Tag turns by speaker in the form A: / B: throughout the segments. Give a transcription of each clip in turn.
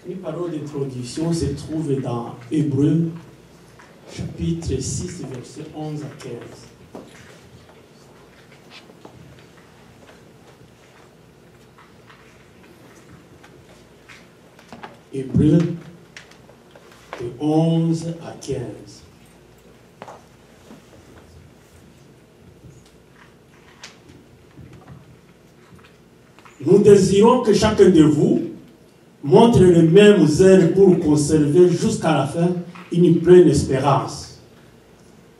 A: Une parole d'introduction se trouve dans Hébreux, chapitre 6, versets 11 à 15. Hébreux, de 11 à 15. Nous désirons que chacun de vous montre le même zèle pour conserver jusqu'à la fin une pleine espérance,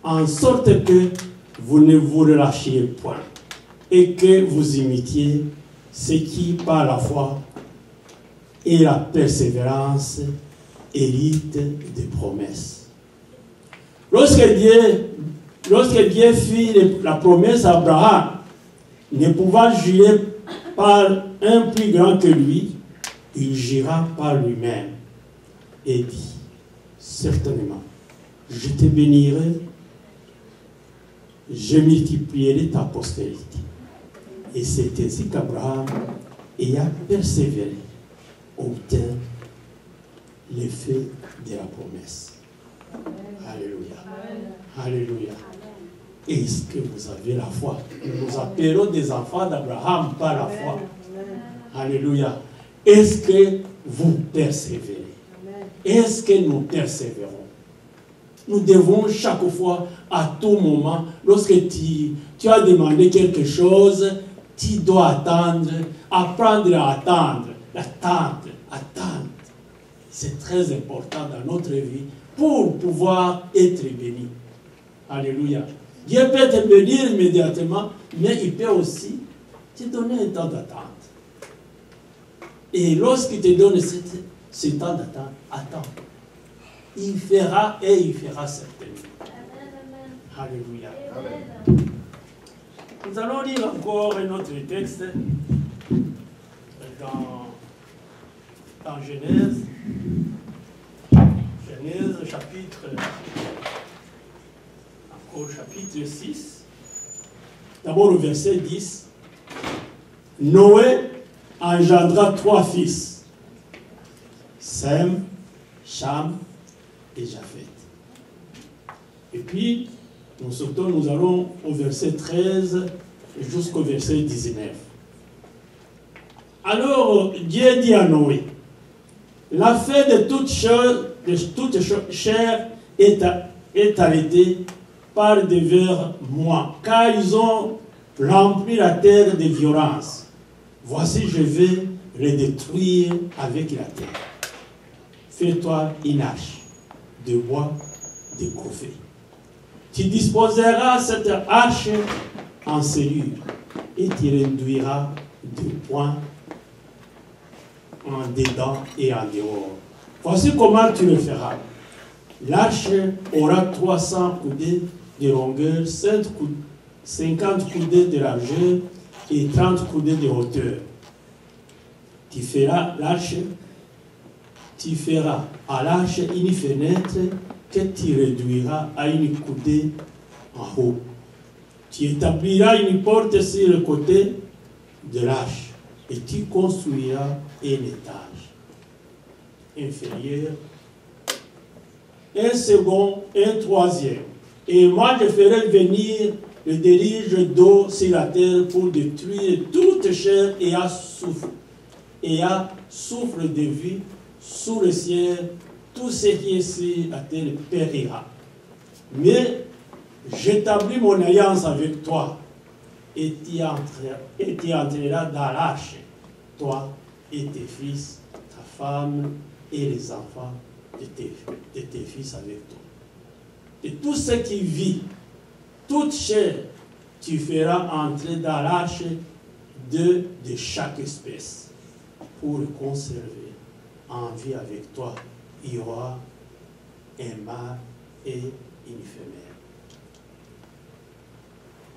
A: en sorte que vous ne vous relâchiez point et que vous imitiez ce qui, par la foi et la persévérance, hérite des promesses. Lorsque Dieu fit la promesse à Abraham, ne pouvant jurer par un plus grand que lui, il jura par lui-même et dit, certainement, je te bénirai, je multiplierai ta postérité. Et c'est ainsi qu'Abraham, ayant persévéré, obtint l'effet de la promesse. Alléluia. Alléluia. Est-ce que vous avez la foi? Nous appelons des enfants d'Abraham par la foi. Alléluia. Est-ce que vous persévérez? Est-ce que nous persévérons? Nous devons chaque fois, à tout moment, lorsque tu as demandé quelque chose, tu dois attendre, apprendre à attendre. L'attente, attendre. C'est très important dans notre vie pour pouvoir être béni. Alléluia. Dieu peut te bénir immédiatement, mais il peut aussi te donner un temps d'attente. Et lorsqu'il te donne ce temps d'attente, attends. Il fera et il fera certainement. Alléluia. Amen. Nous allons lire encore un autre texte dans Genèse. Genèse chapitre 6. D'abord au verset 10. Noé engendra 3 fils. Sem, Cham et Japheth. Et puis, nous allons au verset 13 jusqu'au verset 19. Alors, Dieu dit à Noé, la fin de toute chair est arrêtée par devers moi, car ils ont rempli la terre de violence. Voici, je vais les détruire avec la terre. Fais-toi une arche de bois de coffret. Tu disposeras cette arche en cellule et tu réduiras de points en dedans et en dehors. Voici comment tu le feras. L'arche aura 300 coudées de longueur, 50 coudées de largeur et 30 coudées de hauteur. Tu feras à l'arche une fenêtre que tu réduiras à une coudée en haut. Tu établiras une porte sur le côté de l'arche et tu construiras un étage inférieur, un second, un troisième. Et moi je ferai venir le déluge d'eau sur la terre pour détruire toute chair et à souffle de vie sous le ciel. Tout ce qui est sur la terre périra. Mais j'établis mon alliance avec toi et tu entreras dans l'arche, toi et tes fils, ta femme et les enfants de tes fils avec toi. Et tout ce qui vit, toute chair, tu feras entrer dans l'arche de chaque espèce pour le conserver en vie avec toi. Il y aura un mâle et une femelle.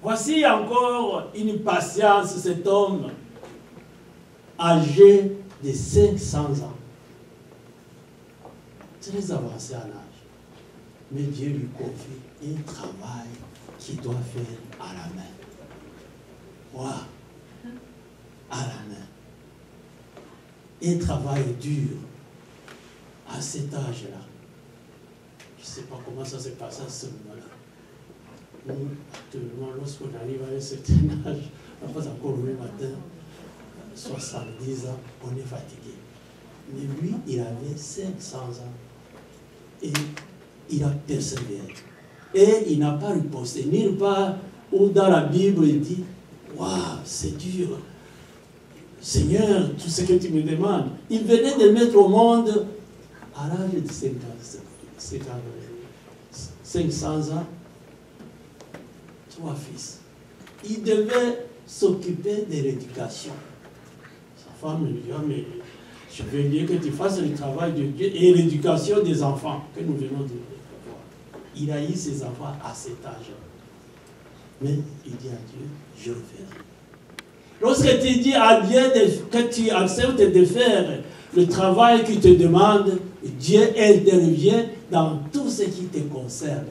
A: Voici encore une patience, cet homme âgé de 500 ans, très avancé en âge, mais Dieu lui confie un travail qu'il doit faire à la main. Wow. À la main. Un travail dur à cet âge-là. Je ne sais pas comment ça s'est passé à ce moment-là. Nous, actuellement, lorsqu'on arrive à un certain âge, on passe encore le matin, 70 ans, on est fatigué. Mais lui, il avait 500 ans. Et il a persévéré. Et il n'a pas riposté. Nulle part où dans la Bible, il dit, waouh, c'est dur. Seigneur, tout ce que tu me demandes. Il venait de mettre au monde à l'âge de 500 ans, 3 fils. Il devait s'occuper de l'éducation. Sa femme lui dit, mais je veux bien que tu fasses le travail de Dieu et l'éducation des enfants que nous venons de voir. Il a eu ses enfants à cet âge. Mais il dit à Dieu, je le ferai. Lorsque tu dis à Dieu que tu acceptes de faire le travail qu'il te demande, Dieu intervient dans tout ce qui te concerne.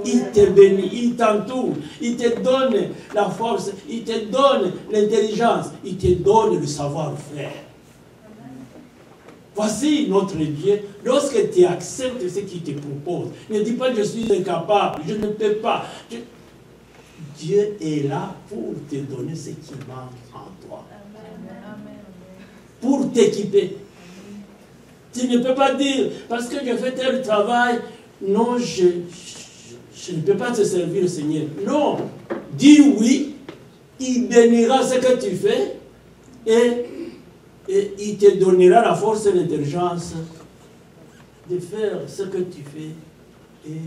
A: Il te bénit, il t'entoure, il te donne la force, il te donne l'intelligence, il te donne le savoir-faire. Voici notre Dieu. Lorsque tu acceptes ce qu'il te propose, ne dis pas je suis incapable, je ne peux pas. Dieu est là pour te donner ce qui manque en toi. Pour t'équiper. Tu ne peux pas dire, parce que je fais tel travail, non, je ne peux pas te servir, Seigneur. Non, dis oui, il bénira ce que tu fais et il te donnera la force et l'intelligence de faire ce que tu fais et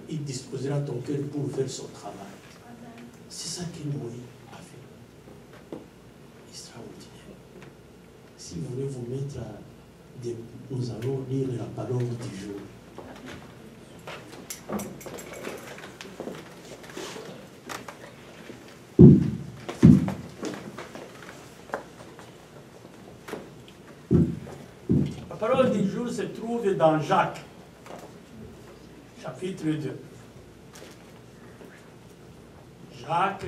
A: il disposera ton cœur pour faire son travail. C'est ça que Noé a fait. nous allons lire la parole du jour. La parole du jour se trouve dans Jacques, chapitre 2. Jacques,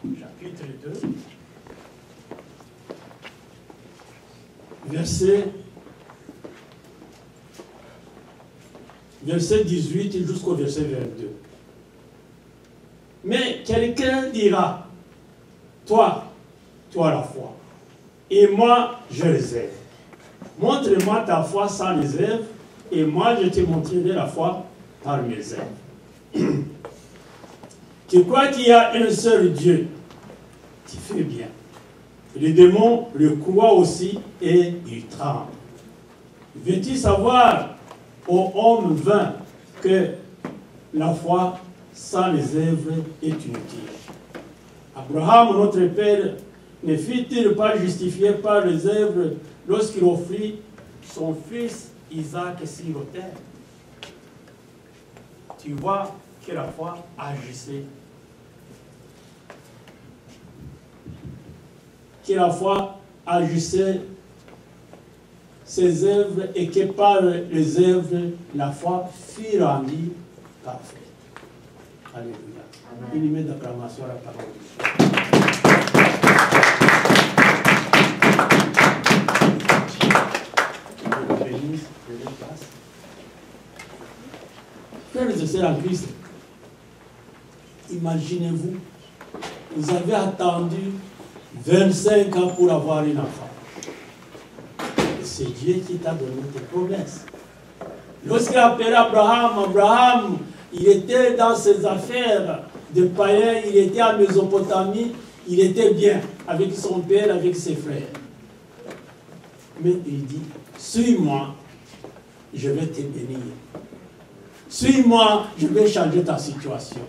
A: chapitre 2, verset 18 jusqu'au verset 22. Mais quelqu'un dira, toi, tu as la foi, et moi, je réserve. Montre-moi ta foi sans réserve, et moi, je te montrerai la foi par mes œuvres. Tu crois qu'il y a un seul Dieu? Tu fais bien. Les démons le croient aussi et ils tremblent. Veux-tu savoir, ô homme vain, que la foi sans les œuvres est inutile? Abraham, notre père, ne fut-il pas justifié par les œuvres lorsqu'il offrit son fils Isaac sur l'autel? Tu vois que la foi agissait. Que la foi agissait ses œuvres et que par les œuvres, la foi fut rendue parfaite. Alléluia. Une image d'acclamation à la parole de Dieu. Frères et sœurs en Christ, imaginez-vous, vous avez attendu 25 ans pour avoir un enfant. Et c'est Dieu qui t'a donné tes promesses. Lorsqu'il a appelé Abraham, il était dans ses affaires de païen, il était en Mésopotamie, il était bien avec son père, avec ses frères. Mais il dit, suis-moi, je vais te bénir. Suis-moi, je vais changer ta situation.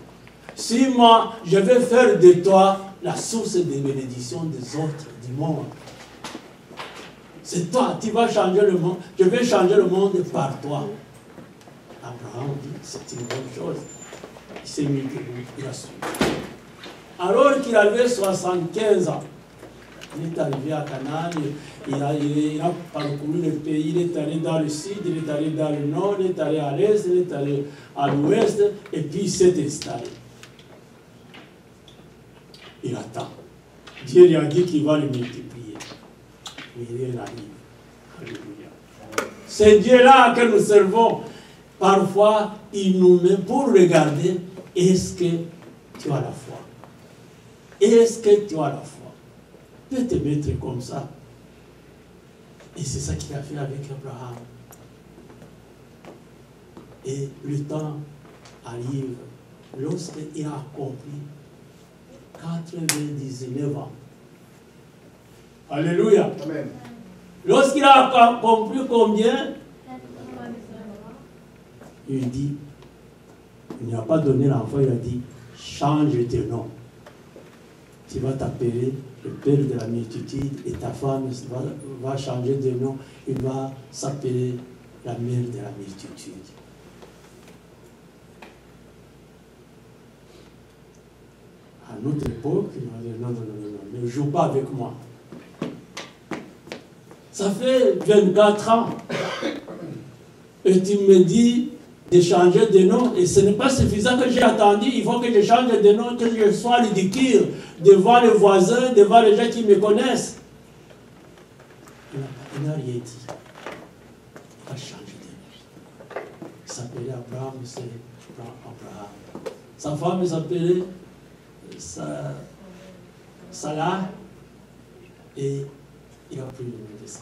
A: Suis-moi, je vais faire de toi la source des bénédictions des autres du monde. C'est toi, tu vas changer le monde. Je vais changer le monde par toi. Abraham dit, c'est une bonne chose. Il s'est mis debout, il a suivi. Alors qu'il avait 75 ans, il est arrivé à Canaan, il a parcouru le pays, il est allé dans le sud, il est allé dans le nord, il est allé à l'est, il est allé à l'ouest, et puis il s'est installé. Il attend. Dieu lui a dit qu'il va le multiplier. Mais rien n'arrive. Alléluia. C'est Dieu-là que nous servons. Parfois, il nous met pour regarder, est-ce que tu as la foi? Est-ce que tu as la foi? Peut te mettre comme ça. Et c'est ça qu'il a fait avec Abraham. Et le temps arrive lorsqu'il a accompli 99 ans. Alléluia. Amen. Lorsqu'il a accompli combien? Il dit, il n'a pas donné l'enfant, il a dit, change de nom. Tu vas t'appeler le père de la multitude et ta femme va changer de nom, il va s'appeler la mère de la multitude. À notre époque, non, ne joue pas avec moi. Ça fait 24 ans. Et tu me dis de changer de nom. Et ce n'est pas suffisant que j'ai attendu. Il faut que je change de nom, que je sois ridicule devant les voisins, devant les gens qui me connaissent. Il n'a rien dit. Il a changé de nom. Il s'appelait Abraham, c'est Abraham. Sa femme s'appelait Salah, et il a pris le nom de ça.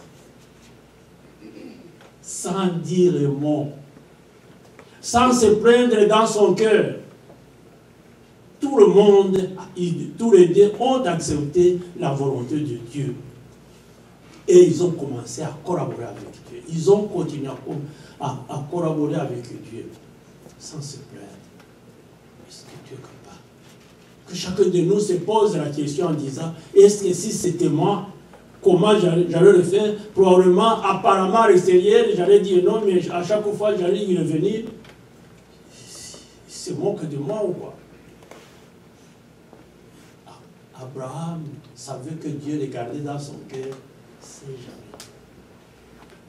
A: Sans dire le mot, sans se plaindre dans son cœur. Tout le monde, tous les deux ont accepté la volonté de Dieu. Et ils ont commencé à collaborer avec Dieu. Ils ont continué à collaborer avec Dieu, sans se plaindre. Est-ce que Dieu est capable? Que chacun de nous se pose la question en disant, est-ce que si c'était moi, comment j'allais le faire. Probablement, apparemment, à l'extérieur, j'allais dire non, mais à chaque fois, j'allais y revenir. Il se moque de moi ou quoi? Abraham savait que Dieu regardait dans son cœur, c'est jamais.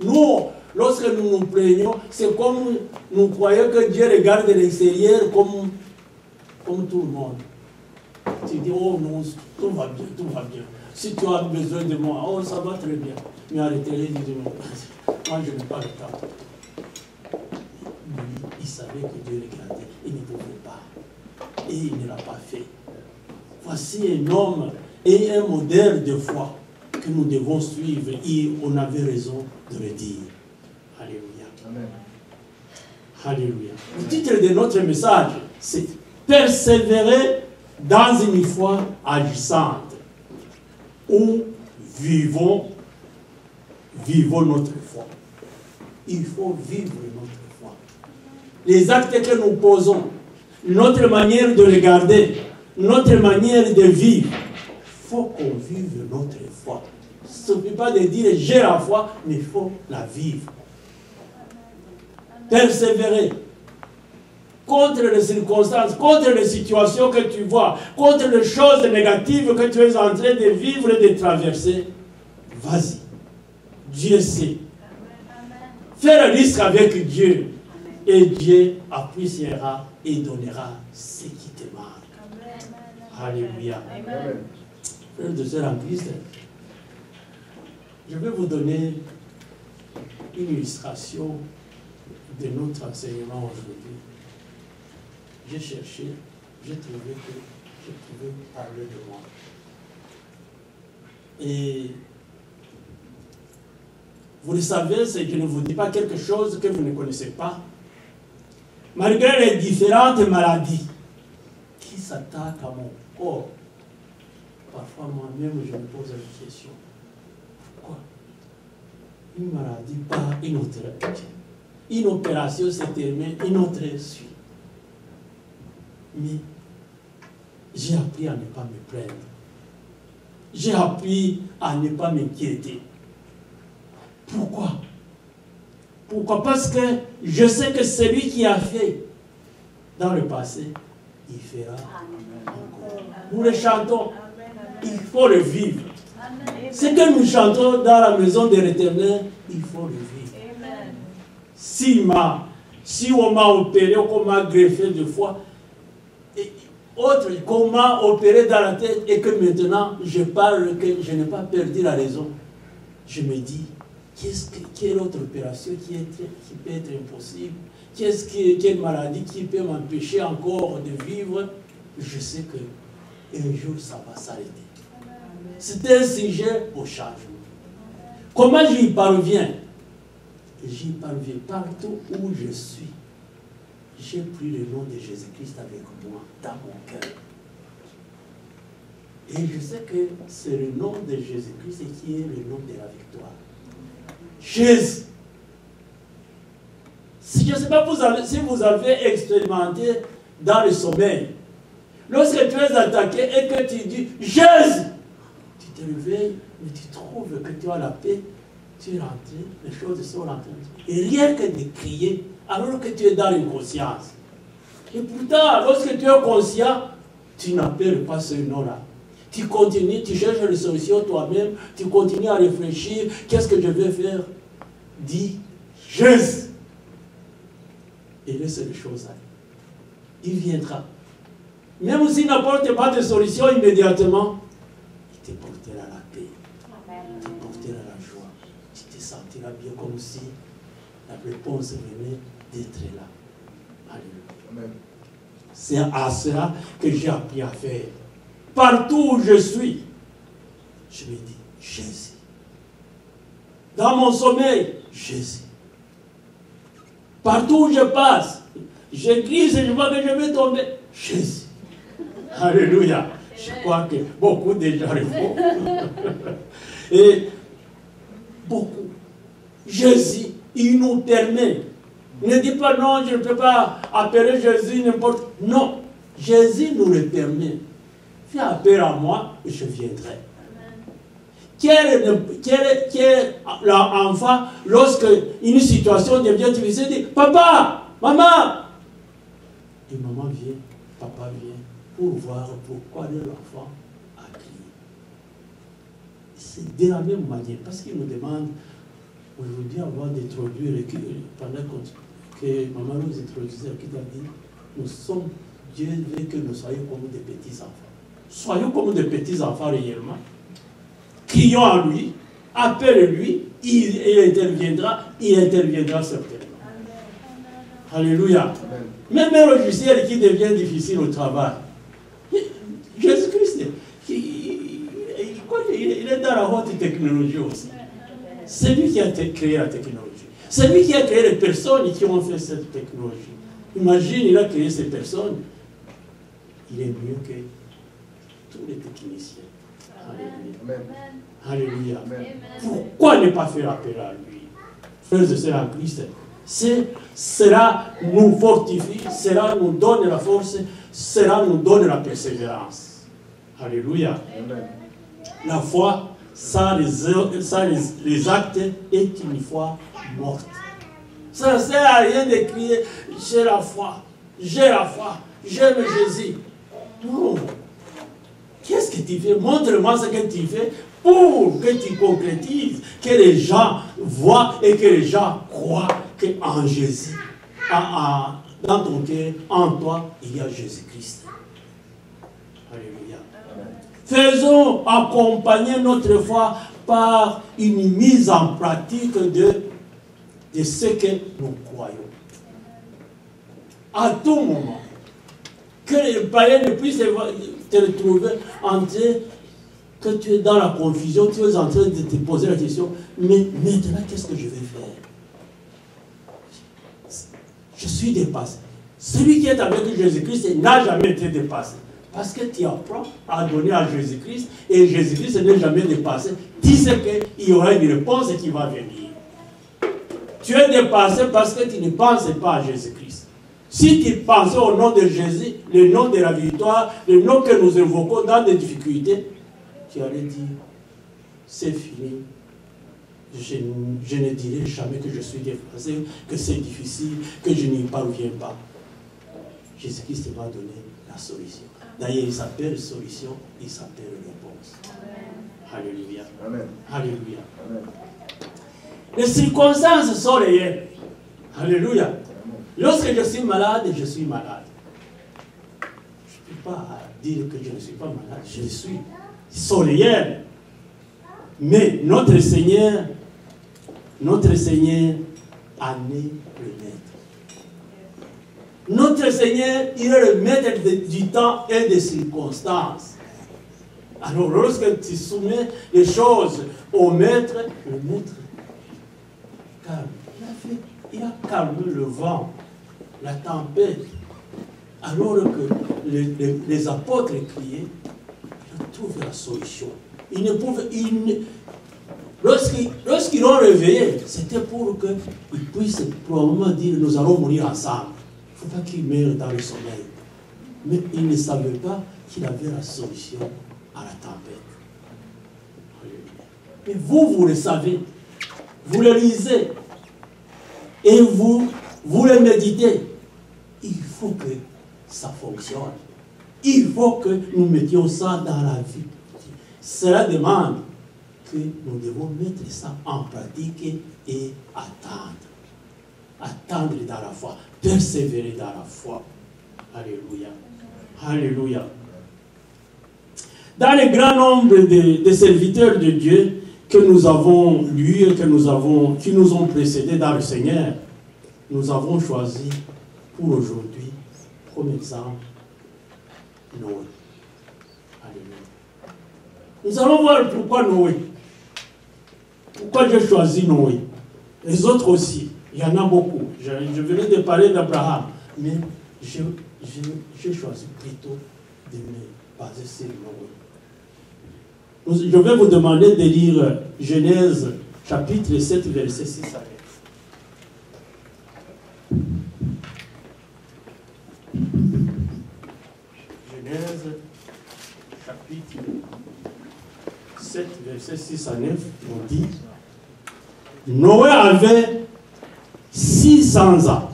A: Nous, lorsque nous nous plaignons, c'est comme nous croyons que Dieu regarde de l'extérieur comme tout le monde. Tu dis, oh non, tout va bien, tout va bien. Si tu as besoin de moi, oh ça va très bien. Mais arrêtez-les, dis-moi, moi je n'ai pas le temps. Lui, il savait que Dieu regardait, il ne pouvait pas. Et il ne l'a pas fait. Voici un homme et un modèle de foi que nous devons suivre et on avait raison de le dire. Alléluia. Amen. Alléluia. Le titre de notre message, c'est persévérer dans une foi agissante où vivons notre foi. Il faut vivre notre foi. Les actes que nous posons, notre manière de regarder, notre manière de vivre, il faut qu'on vive notre foi. Il ne suffit pas de dire j'ai la foi, mais il faut la vivre. Persévérer contre les circonstances, contre les situations que tu vois, contre les choses négatives que tu es en train de vivre et de traverser. Vas-y. Dieu sait. Fais le risque avec Dieu. Et Dieu appréciera et donnera ce qui te manque. Alléluia. Frères et sœurs en Christ, je vais vous donner une illustration de notre enseignement aujourd'hui. J'ai cherché, j'ai trouvé que je pouvais parler de moi. Et vous le savez, c'est que je ne vous dis pas quelque chose que vous ne connaissez pas. Malgré les différentes maladies qui s'attaquent à mon corps, parfois moi-même je me pose la question. Pourquoi une maladie part, une autre? Une opération se termine, une autre suit. Mais j'ai appris à ne pas me plaindre. J'ai appris à ne pas m'inquiéter. Pourquoi? Pourquoi? Parce que je sais que celui qui a fait dans le passé, il fera encore. Nous le chantons. Il faut le vivre. Ce que nous chantons dans la maison de l'Éternel, il faut le vivre. Si on m'a opéré, qu'on m'a greffé de foi, autre qu'on m'a opéré dans la tête et que maintenant je parle, que je n'ai pas perdu la raison, je me dis, quelle autre opération qui peut être impossible? Quelle maladie qui peut m'empêcher encore de vivre? Je sais qu'un jour ça va s'arrêter. C'est un sujet au changement. Comment j'y parviens? J'y parviens partout où je suis. J'ai pris le nom de Jésus-Christ avec moi, dans mon cœur. Et je sais que c'est le nom de Jésus-Christ qui est le nom de la victoire. Jésus. Je ne sais pas si vous avez expérimenté dans le sommeil. Lorsque tu es attaqué et que tu dis Jésus, tu te réveilles, mais tu trouves que tu as la paix, tu es rentré, les choses sont rentrées. Et rien que de crier, alors que tu es dans l'inconscience. Et pourtant, lorsque tu es conscient, tu n'appelles pas ce nom-là. Tu continues, tu cherches les solutions toi-même, tu continues à réfléchir, qu'est-ce que je vais faire? Dis Jésus. Et laisse les choses aller. Il viendra. Même s'il n'apporte pas de solution immédiatement, il te portera la paix. Il te portera la joie. Tu te sentiras bien comme si la réponse venait d'être là. Alléluia. C'est à cela que j'ai appris à faire. Partout où je suis, je me dis Jésus. Dans mon sommeil, Jésus. Partout où je passe, je glisse et je vois que je vais tomber. Jésus. Alléluia. Je crois que beaucoup déjà le font. Et beaucoup. Jésus, il nous permet. Ne dis pas non, je ne peux pas appeler Jésus n'importe. Non, Jésus nous le permet. Fais appel à moi et je viendrai. l'enfant, lorsque une situation devient difficile, dit papa, maman. Et maman vient, papa vient, pour voir pourquoi l'enfant a crié. C'est de la même manière, parce qu'il nous demande aujourd'hui, avant d'introduire, pendant que maman nous introduisait, qui a dit, nous sommes, Dieu veut que nous soyons comme des petits enfants. Soyons comme des petits enfants réellement. Crions à lui, appelle-lui, il interviendra certainement. Alléluia. Même un logiciel qui devient difficile au travail. Jésus-Christ, il est dans la haute technologie aussi. C'est lui qui a créé la technologie. C'est lui qui a créé les personnes qui ont fait cette technologie. Imagine, il a créé ces personnes. Il est mieux que tous les techniciens. Alléluia. Alléluia. Amen. Pourquoi ne pas faire appel à lui? Frères et sœurs en Christ, cela nous fortifie, cela nous donne la force, cela nous donne la persévérance. Alléluia. Amen. La foi, sans les actes, est une foi morte. Ça ne sert à rien de crier « j'ai la foi, j'aime Jésus ». Non. Qu'est-ce que tu fais? Montre-moi ce que tu fais pour que tu concrétises, que les gens voient et que les gens croient qu'en Jésus, dans ton cœur, en toi, il y a Jésus-Christ. Alléluia. Faisons accompagner notre foi par une mise en pratique de ce que nous croyons. À tout moment. Que les païens ne puissent te retrouver en train, que tu es dans la confusion, tu es en train de te poser la question, mais maintenant, qu'est-ce que je vais faire? Je suis dépassé. Celui qui est avec Jésus-Christ n'a jamais été dépassé. Parce que tu apprends à donner à Jésus-Christ, et Jésus-Christ n'est jamais dépassé. Tu sais qu'il y aura une réponse qui va venir. Tu es dépassé parce que tu ne penses pas à Jésus-Christ. Si tu pensais au nom de Jésus, le nom de la victoire, le nom que nous invoquons dans des difficultés, tu allais dire, c'est fini. Je ne dirai jamais que je suis dépassé, que c'est difficile, que je n'y parviens pas. Jésus-Christ m'a donné la solution. D'ailleurs, il s'appelle solution, il s'appelle réponse. Amen. Alléluia. Amen. Alléluia. Amen. Les circonstances sont réelles. Alléluia. Amen. Lorsque je suis malade, je suis malade. Je ne peux pas dire que je ne suis pas malade. Je suis. Ils sont réels. Mais notre Seigneur en est le maître. Notre Seigneur, il est le maître du temps et des circonstances. Alors, lorsque tu soumets les choses au maître, le maître calme. Il a calmé le vent, la tempête. Alors que les apôtres criaient, ils trouvent la solution. Ils ne pouvaient... Lorsqu'ils l'ont réveillé, c'était pour qu'ils puissent probablement dire, nous allons mourir ensemble. Il ne faut pas qu'ils meurent dans le sommeil. Mais ils ne savaient pas qu'il avait la solution à la tempête. Mais vous le savez. Vous le lisez. Et vous le méditez. Il faut que ça fonctionne. Il faut que nous mettions ça dans la vie. Cela demande que nous devons mettre ça en pratique et attendre. Attendre dans la foi. Persévérer dans la foi. Alléluia. Alléluia. Dans le grand nombre de serviteurs de Dieu que nous avons lus et qui nous ont précédés dans le Seigneur, nous avons choisi pour aujourd'hui, comme exemple, Noé. Alléluia. Nous allons voir pourquoi Noé. Pourquoi j'ai choisi Noé. Les autres aussi. Il y en a beaucoup. Je venais de parler d'Abraham. Mais j'ai choisi plutôt de me baser sur Noé. Je vais vous demander de lire Genèse chapitre 7, verset 6 à 9. Genèse chapitre 7, versets 6 à 9, on dit Noé avait 600 ans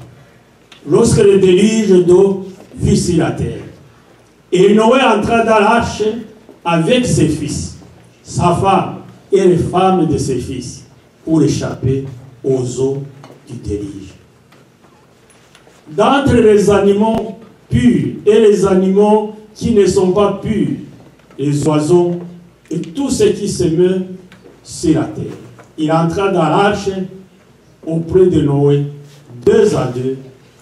A: lorsque le déluge d'eau fut sur la terre. Et Noé entra dans l'arche avec ses fils, sa femme et les femmes de ses fils, pour échapper aux eaux du déluge. D'entre les animaux purs et les animaux qui ne sont pas purs, les oiseaux et tout ce qui se meut sur la terre. Il entra dans l'arche auprès de Noé, 2 à 2,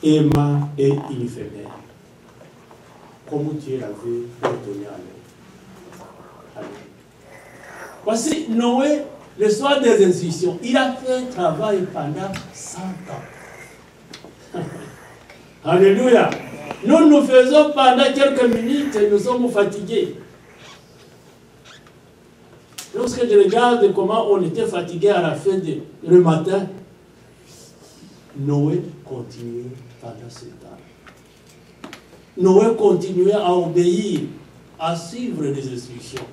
A: un mâle et une femelle. Comme Dieu l'avait ordonné à Noé. Voici Noé, le soir des instructions. Il a fait un travail pendant 100 ans. Alléluia. Nous faisons pendant quelques minutes et nous sommes fatigués. Lorsque je regarde comment on était fatigué à la fin du matin, Noé continuait pendant ce temps. Noé continuait à obéir, à suivre les instructions.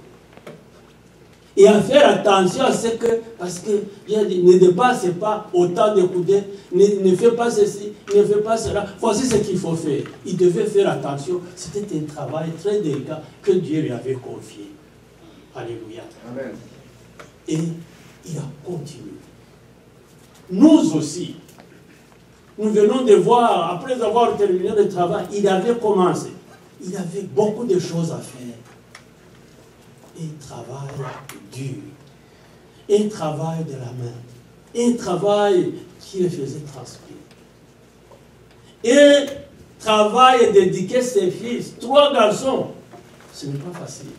A: Et à faire attention à ce que, parce que ne dépasse pas autant de coudées, ne fais pas ceci, ne fais pas cela. Voici ce qu'il faut faire. Il devait faire attention. C'était un travail très délicat que Dieu lui avait confié. Alléluia. Amen. Et il a continué. Nous aussi, nous venons de voir, après avoir terminé le travail, il avait commencé. Il avait beaucoup de choses à faire. Un travail dur, un travail de la main, un travail qui le faisait transpirer. Un travail d'éduquer ses fils, 3 garçons, ce n'est pas facile.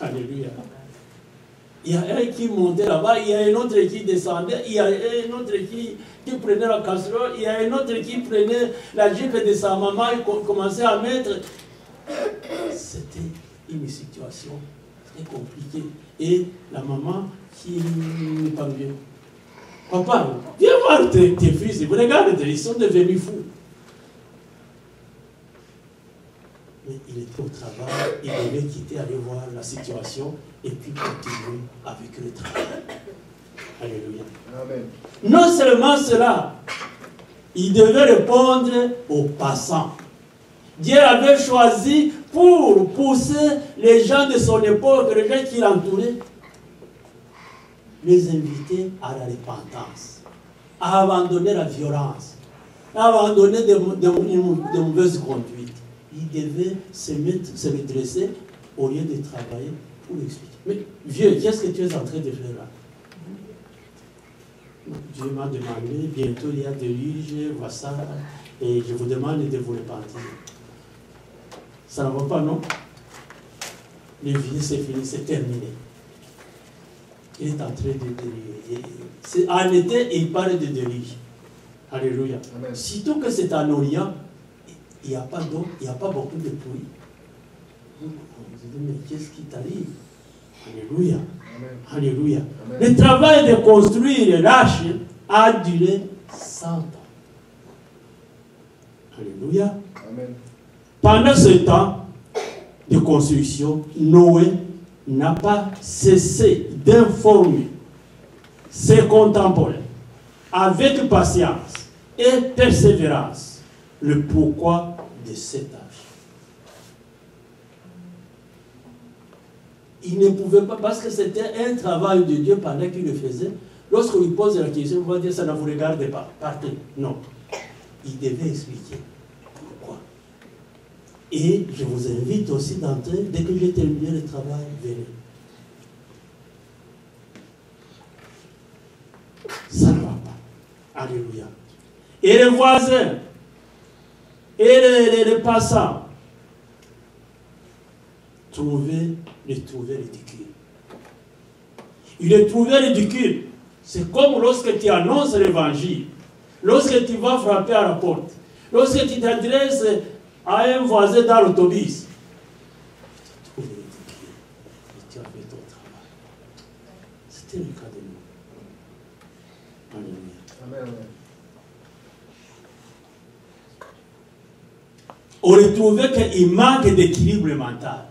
A: Alléluia. Il y a un qui montait là-bas, il y a un autre qui descendait, il y a un autre qui prenait la casserole, il y a un autre qui prenait la jupe de sa maman et commençait à mettre. C'était une situation compliqué. Et la maman qui n'est pas bien. Papa, viens voir tes fils, regarde, ils sont devenus fous. Mais il était au travail, il devait quitter, aller voir la situation et puis continuer avec le travail. Alléluia. Amen. Non seulement cela, il devait répondre aux passants. Dieu avait choisi pour pousser les gens de son époque, les gens qui l'entouraient, les inviter à la repentance, à abandonner la violence, à abandonner de mauvaises conduites. Il devait se redresser au lieu de travailler pour expliquer. Mais vieux, qu'est-ce que tu es en train de faire là? Dieu m'a demandé, bientôt il y a des déluge, voilà ça, et je vous demande de vous repentir. Ça ne va pas, non? Le vieux, c'est fini, c'est terminé. Il est en train de déluger. En été, il parle de déluge. Alléluia. Amen. Surtout que c'est en Orient, il n'y a pas d'eau, il n'y a pas beaucoup de pluie. On se dit, mais qu'est-ce qui t'arrive? Alléluia. Amen. Alléluia. Amen. Le travail de construire l'arche a duré 100 ans. Alléluia. Amen. Pendant ce temps de construction, Noé n'a pas cessé d'informer ses contemporains avec patience et persévérance le pourquoi de cette arche. Il ne pouvait pas, parce que c'était un travail de Dieu pendant qu'il le faisait. Lorsqu'on lui pose la question, on va dire ça ne vous regarde pas, partez. Non. Il devait expliquer. Et je vous invite aussi d'entrer, dès que j'ai terminé le travail, venez. Ça ne va pas. Alléluia. Et les voisins, et les passants, les trouvaient ridicules. Ils les trouvaient ridicules. C'est comme lorsque tu annonces l'évangile, lorsque tu vas frapper à la porte, lorsque tu t'adresses à un voisin dans l'autobus. Tu trouves ridicule. Et tu as fait ton travail. C'était le cas de nous. Alléluia. Amen. On retrouvait qu'il manque d'équilibre mental.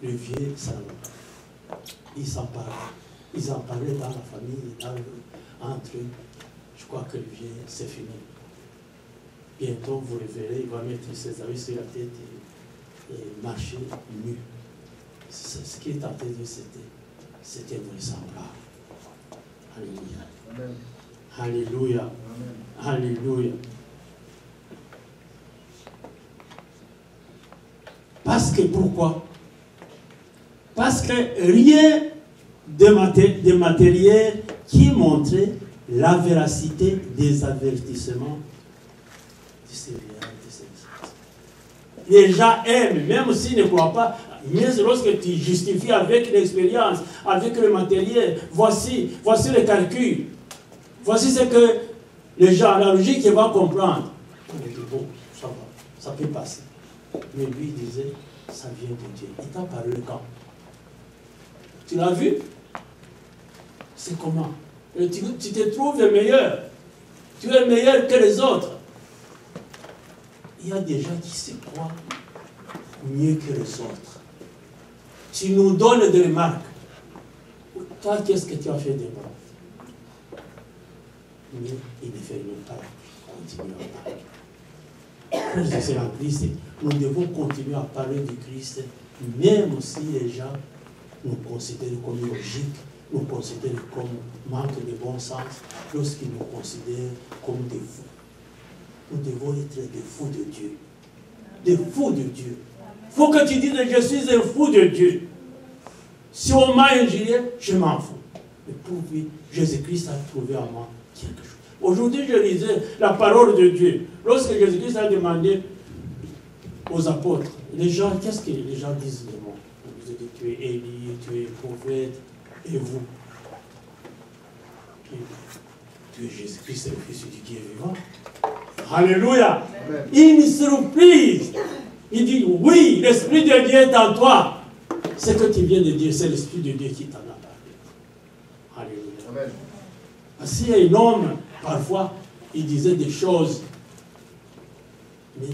A: Le vieux, ça va. Ils en parlaient. Ils en parlaient dans la famille, entre eux. Je crois que le vieux, c'est fini. Bientôt, vous le verrez, il va mettre ses habits sur la tête et marcher nu. Ce qui est tenté de dire, c'était vraisemblable. Alléluia. Amen. Alléluia. Amen. Alléluia. Parce que pourquoi? Parce que rien de matériel qui montrait la véracité des avertissements du Seigneur. Les gens aiment, même s'ils ne croient pas, mais lorsque tu justifies avec l'expérience, avec le matériel, voici le calcul, voici ce que les gens, la logique, ils vont comprendre. On dit, bon, ça va, ça peut passer. Mais lui disait, ça vient de Dieu. Il t'a parlé quand? Tu l'as vu? C'est comment? Tu te trouves le meilleur. Tu es meilleur que les autres. Il y a des gens qui se croient mieux que les autres. Tu nous donnes des remarques. Toi, qu'est-ce que tu as fait de bon? Mais il ne fait même pas continuer à parler. Quand je suis en Christ, nous devons continuer à parler du Christ, même si les gens nous considèrent comme illogiques, nous considèrent comme manque de bon sens, lorsqu'ils nous considèrent comme des fous. Nous devons être des fous de Dieu. Des fous de Dieu. Il faut que tu dises, je suis un fou de Dieu. Si on m'a injurié, je m'en fous. Mais pour lui, Jésus-Christ a trouvé en moi quelque chose. Aujourd'hui, je lisais la parole de Dieu. Lorsque Jésus-Christ a demandé aux apôtres, les gens, qu'est-ce que les gens disent de moi? Vous dites, tu es Élie, tu es prophète, et vous? Tu es Jésus-Christ, le Fils du Dieu vivant. Alléluia. Amen. Une surprise. Il dit, oui, l'Esprit de Dieu est en toi. Ce que tu viens de dire, c'est l'Esprit de Dieu qui t'en a parlé. Alléluia. Amen. Parce qu'il y a un homme, parfois, il disait des choses, mais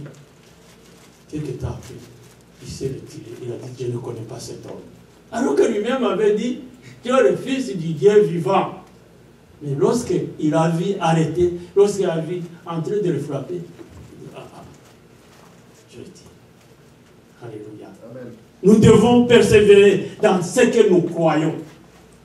A: quelque temps après, il s'est retiré. Il a dit, je ne connais pas cet homme. Alors que lui-même avait dit, tu es le Fils du Dieu vivant. Mais lorsqu'il a vu arrêter, lorsqu'il a vu en train de le frapper, il dit, je retire. Alléluia. Amen. Nous devons persévérer dans ce que nous croyons.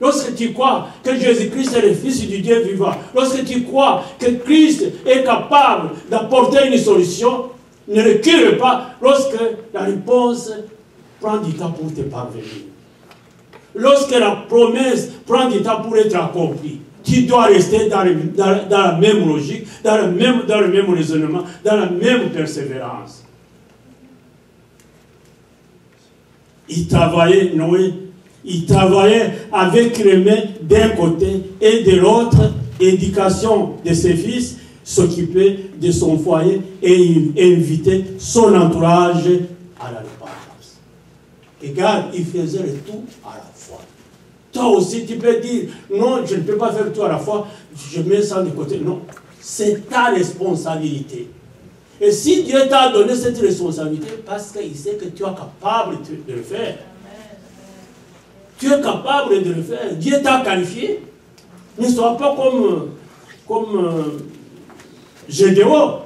A: Lorsque tu crois que Jésus-Christ est le Fils du Dieu vivant, lorsque tu crois que Christ est capable d'apporter une solution, ne recule pas lorsque la réponse prend du temps pour te parvenir. Lorsque la promesse prend du temps pour être accomplie, tu dois rester dans la même logique, dans le même raisonnement, dans la même persévérance. Il travaillait, Noé, il travaillait avec les mains d'un côté et de l'autre, éducation de ses fils, s'occupait de son foyer et il invitait son entourage à la repentance. Et regarde, il faisait le tout à la fois. Toi aussi, tu peux dire, non, je ne peux pas faire tout à la fois, je mets ça de côté. Non, c'est ta responsabilité. Et si Dieu t'a donné cette responsabilité, parce qu'il sait que tu es capable de le faire. Tu es capable de le faire. Dieu t'a qualifié. Ne sois pas comme Gédéon.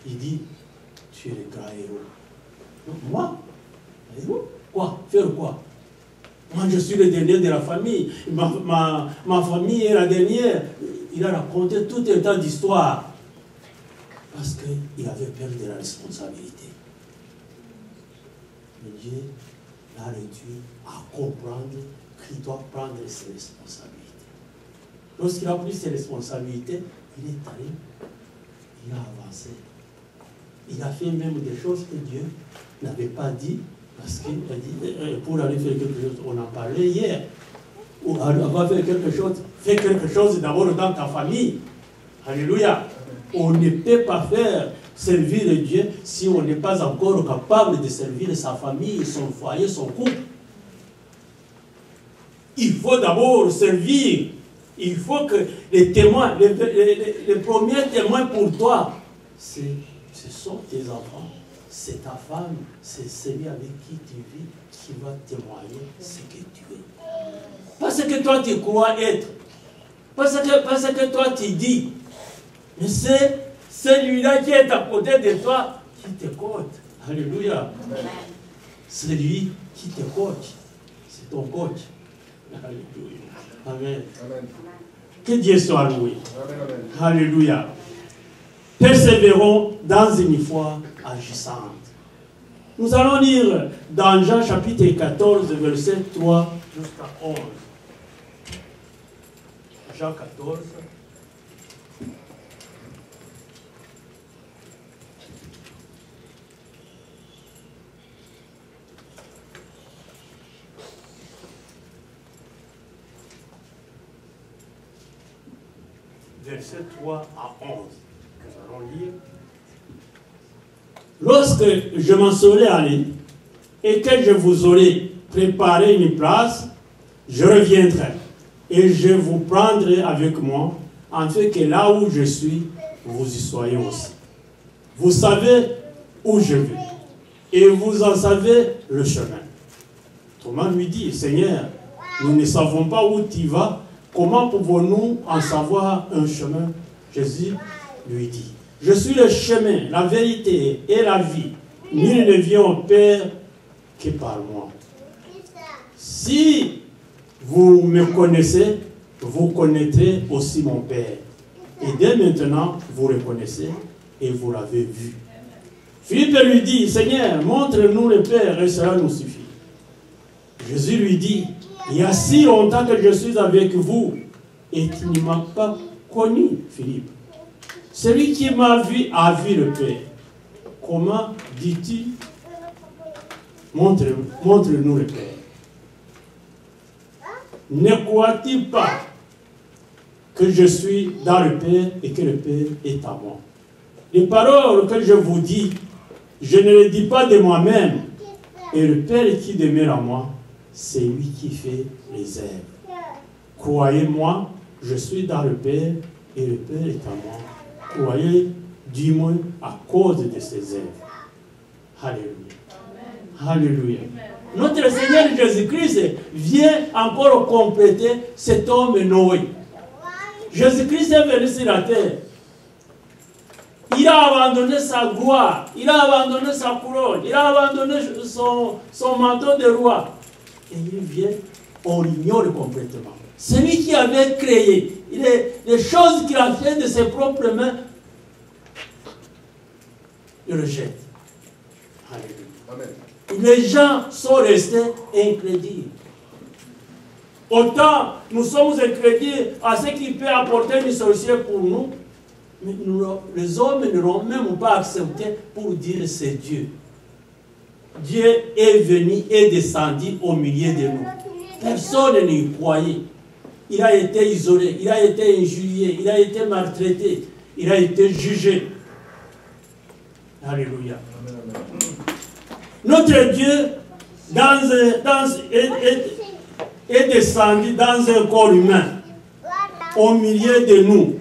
A: Il dit, tu es le grand héros. Non, moi, héros? Quoi? Faire quoi? Moi, je suis le dernier de la famille. Ma famille est la dernière. Il a raconté tout un tas d'histoires. Parce qu'il avait peur de la responsabilité. Mais Dieu l'a réduit à comprendre qu'il doit prendre ses responsabilités. Lorsqu'il a pris ses responsabilités, il est allé, il a avancé. Il a fait même des choses que Dieu n'avait pas dit, parce qu'il a dit, pour aller faire quelque chose, on en parlait hier. Ou avoir fait quelque chose, fais quelque chose d'abord dans ta famille. Alléluia. On ne peut pas servir Dieu si on n'est pas encore capable de servir sa famille, son foyer, son couple. Il faut d'abord servir. Il faut que les témoins, les premiers témoins pour toi, ce sont tes enfants, c'est ta femme, c'est celui avec qui tu vis qui va témoigner ce que tu es. Parce que toi tu crois être. Parce que toi tu dis. Mais c'est celui-là qui est à côté de toi qui te coach. Alléluia. C'est lui qui te coach. C'est ton coach. Alléluia. Amen. Amen. Que Dieu soit loué. Amen. Alléluia. Persévérons dans une foi agissante. Nous allons lire dans Jean chapitre 14, verset 3 jusqu'à 11. Jean 14. Verset 3 à 11. Que nous allons lire. Lorsque je m'en serai allé et que je vous aurai préparé une place, je reviendrai et je vous prendrai avec moi, afin que là où je suis, vous y soyez aussi. Vous savez où je vais et vous en savez le chemin. Thomas lui dit, Seigneur, nous ne savons pas où tu vas, comment pouvons-nous en savoir un chemin? Jésus lui dit, je suis le chemin, la vérité et la vie. Nul ne vient au Père que par moi. Si vous me connaissez, vous connaîtrez aussi mon Père. Et dès maintenant, vous le connaissez et vous l'avez vu. Philippe lui dit, Seigneur, montre-nous le Père et cela nous suffit. Jésus lui dit, il y a si longtemps que je suis avec vous et tu ne m'as pas connu, Philippe. Celui qui m'a vu a vu le Père. Comment dis-tu? Montre-nous le Père. Ne crois-tu pas que je suis dans le Père et que le Père est à moi? Les paroles que je vous dis, je ne les dis pas de moi-même. Et le Père qui demeure en moi, c'est lui qui fait les œuvres. Croyez-moi, je suis dans le Père et le Père est à moi. Croyez du moins à cause de ses œuvres. Alléluia. Alléluia. Notre Seigneur Jésus-Christ vient encore compléter cet homme Noé. Jésus-Christ est venu sur la terre. Il a abandonné sa gloire, il a abandonné sa couronne, il a abandonné son manteau de roi. Et il vient, on l'ignore complètement. Celui qui avait créé, les choses qu'il a fait de ses propres mains, il le jette. Alléluia. Amen. Les gens sont restés incrédules. Autant nous sommes incrédules à ce qu'il peut apporter une solution pour nous, mais les hommes ne l'ont même pas accepté pour dire c'est Dieu. Dieu est venu et descendu au milieu de nous. Personne n'y croyait. Il a été isolé, il a été injurié, il a été maltraité, il a été jugé. Alléluia. Notre Dieu est descendu dans un corps humain, au milieu de nous.